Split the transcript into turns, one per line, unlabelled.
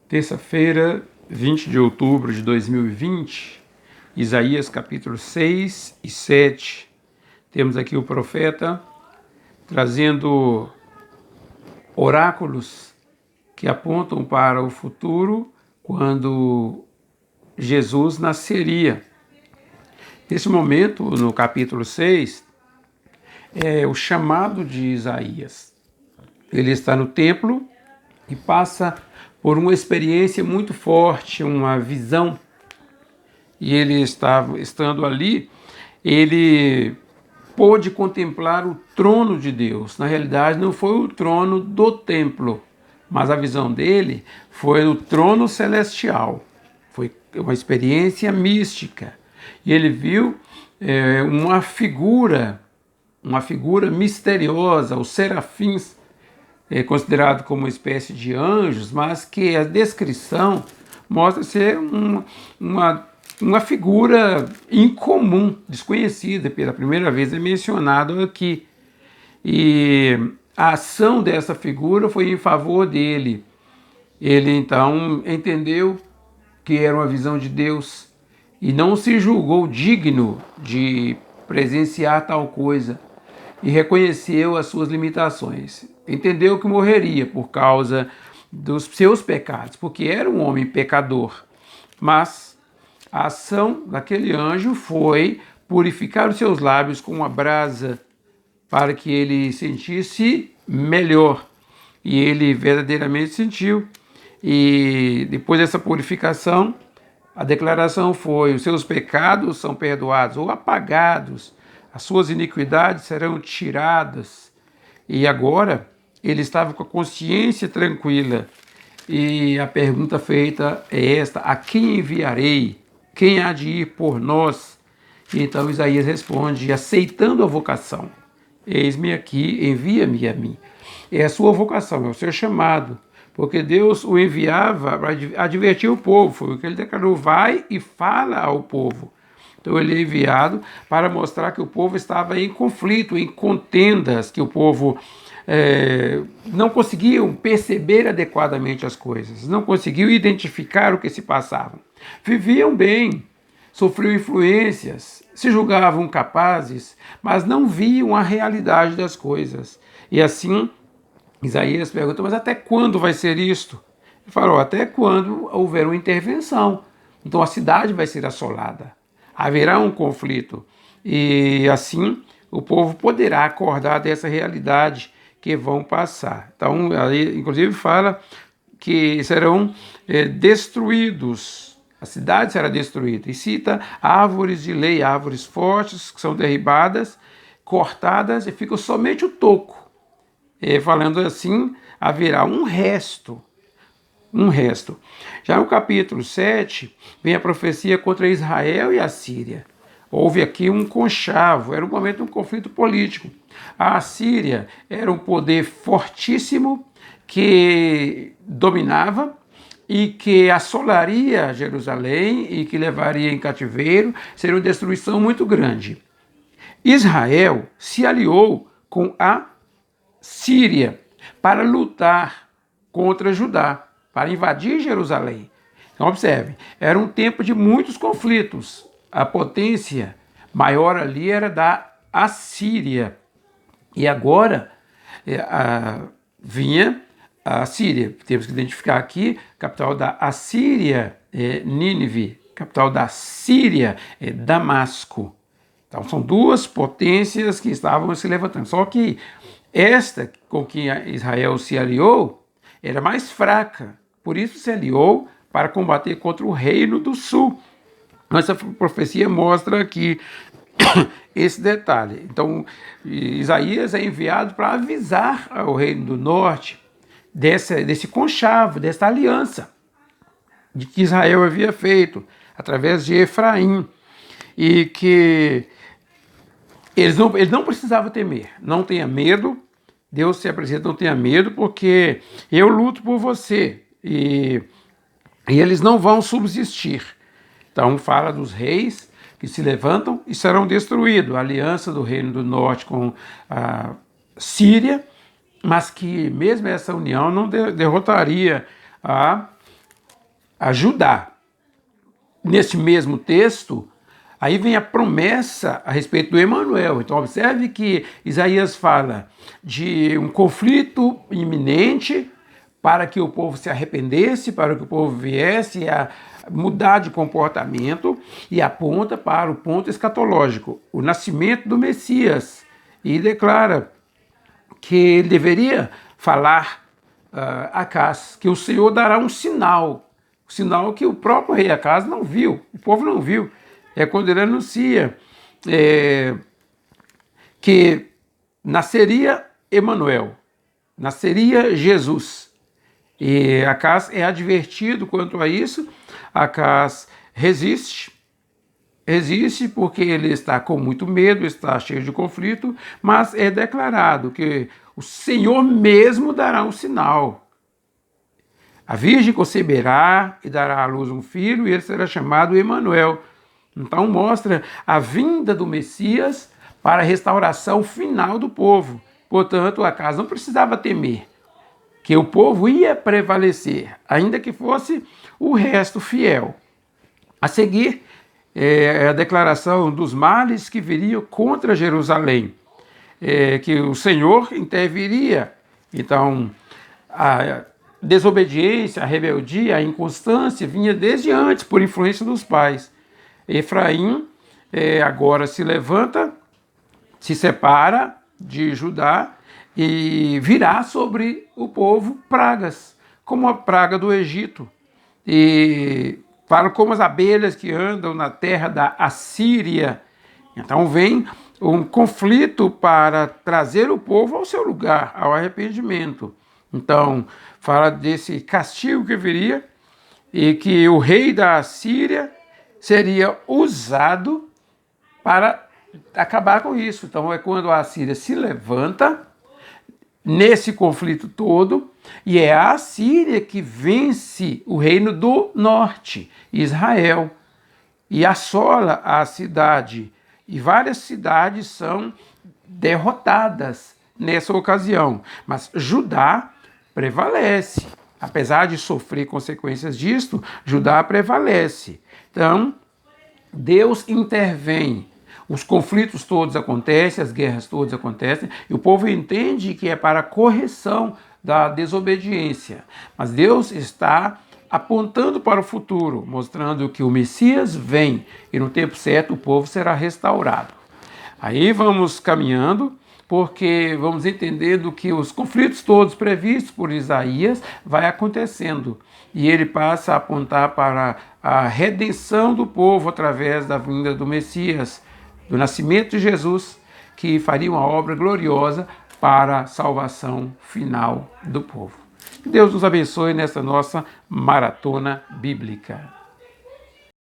Terça-feira, 20 de outubro de 2020, Isaías capítulo 6 e 7. Temos aqui o profeta trazendo oráculos que apontam para o futuro, quando Jesus nasceria. Nesse momento, no capítulo 6, é o chamado de Isaías. Ele está no templo e passa por uma experiência muito forte, uma visão. E ele estando ali, ele pôde contemplar o trono de Deus. Na realidade, não foi o trono do templo, mas a visão dele foi o trono celestial. Foi uma experiência mística. E ele viu uma figura misteriosa, os serafins, considerado como uma espécie de anjos, mas que a descrição mostra ser uma figura incomum, desconhecida, pela primeira vez é mencionado aqui. E a ação dessa figura foi em favor dele. Ele então entendeu que era uma visão de Deus e não se julgou digno de presenciar tal coisa e reconheceu as suas limitações. Entendeu que morreria por causa dos seus pecados, porque era um homem pecador. Mas a ação daquele anjo foi purificar os seus lábios com uma brasa para que ele sentisse melhor. E ele verdadeiramente sentiu. E depois dessa purificação, a declaração foi: os seus pecados são perdoados ou apagados, as suas iniquidades serão tiradas. E agora ele estava com a consciência tranquila. E a pergunta feita é esta: a quem enviarei? Quem há de ir por nós? E então Isaías responde, aceitando a vocação: eis-me aqui, envia-me a mim. É a sua vocação, é o seu chamado, porque Deus o enviava para advertir o povo. Foi o que ele declarou: vai e fala ao povo. Então ele é enviado para mostrar que o povo estava em conflito, em contendas, que o povo não conseguiam perceber adequadamente as coisas, não conseguiam identificar o que se passava. Viviam bem, sofriam influências, se julgavam capazes, mas não viam a realidade das coisas. E assim, Isaías pergunta: mas até quando vai ser isto? Ele falou: até quando houver uma intervenção. Então a cidade vai ser assolada, haverá um conflito, e assim o povo poderá acordar dessa realidade que vão passar. Então, aí, inclusive, fala que serão destruídos, a cidade será destruída, e cita árvores de lei, árvores fortes que são derribadas, cortadas, e fica somente o toco. Falando assim, haverá um resto. Já no capítulo 7, vem a profecia contra Israel e a Síria. Houve aqui um conchavo, era um momento de um conflito político. A Síria era um poder fortíssimo que dominava e que assolaria Jerusalém e que levaria em cativeiro, seria uma destruição muito grande. Israel se aliou com a Síria para lutar contra Judá, para invadir Jerusalém. Então, observe, era um tempo de muitos conflitos. A potência maior ali era da Assíria. E agora vinha a Síria. Temos que identificar aqui, capital da Assíria é Nínive, capital da Síria é Damasco. Então são duas potências que estavam se levantando. Só que esta com que Israel se aliou era mais fraca. Por isso se aliou para combater contra o reino do sul. Essa profecia mostra aqui esse detalhe. Então, Isaías é enviado para avisar ao reino do norte desse conchavo, dessa aliança de que Israel havia feito através de Efraim, e que eles não precisavam temer. Não tenha medo, Deus se apresenta: não tenha medo, porque eu luto por você, e eles não vão subsistir. Então fala dos reis que se levantam e serão destruídos, a aliança do reino do norte com a Síria, mas que mesmo essa união não derrotaria a a Judá. Neste mesmo texto, aí vem a promessa a respeito do Emanuel. Então observe que Isaías fala de um conflito iminente para que o povo se arrependesse, para que o povo viesse a mudar de comportamento, e aponta para o ponto escatológico, o nascimento do Messias, e declara que ele deveria falar a Acás, que o Senhor dará um sinal, que o próprio rei Acás não viu, o povo não viu. É quando ele anuncia que nasceria Emanuel, nasceria Jesus. E Acás é advertido quanto a isso. Acás resiste porque ele está com muito medo, está cheio de conflito, mas é declarado que o Senhor mesmo dará um sinal. A virgem conceberá e dará à luz um filho, e ele será chamado Emanuel. Então mostra a vinda do Messias para a restauração final do povo. Portanto, Acás não precisava temer, que o povo ia prevalecer, ainda que fosse o resto fiel. A seguir, a declaração dos males que viriam contra Jerusalém, que o Senhor interviria. Então, a desobediência, a rebeldia, a inconstância vinha desde antes, por influência dos pais. Efraim agora se levanta, se separa de Judá e virá sobre o povo pragas, como a praga do Egito. E para como as abelhas que andam na terra da Assíria. Então vem um conflito para trazer o povo ao seu lugar, ao arrependimento. Então fala desse castigo que viria e que o rei da Assíria seria usado para acabar com isso. Então é quando a Assíria se levanta nesse conflito todo, e é a Assíria que vence o reino do norte, Israel, e assola a cidade. E várias cidades são derrotadas nessa ocasião. Mas Judá prevalece. Apesar de sofrer consequências disto, Judá prevalece. Então, Deus intervém. Os conflitos todos acontecem, as guerras todas acontecem, e o povo entende que é para a correção da desobediência. Mas Deus está apontando para o futuro, mostrando que o Messias vem e no tempo certo o povo será restaurado. Aí vamos caminhando, porque vamos entendendo que os conflitos todos previstos por Isaías vai acontecendo. E ele passa a apontar para a redenção do povo através da vinda do Messias, do nascimento de Jesus, que faria uma obra gloriosa para a salvação final do povo. Que Deus nos abençoe nessa nossa maratona bíblica.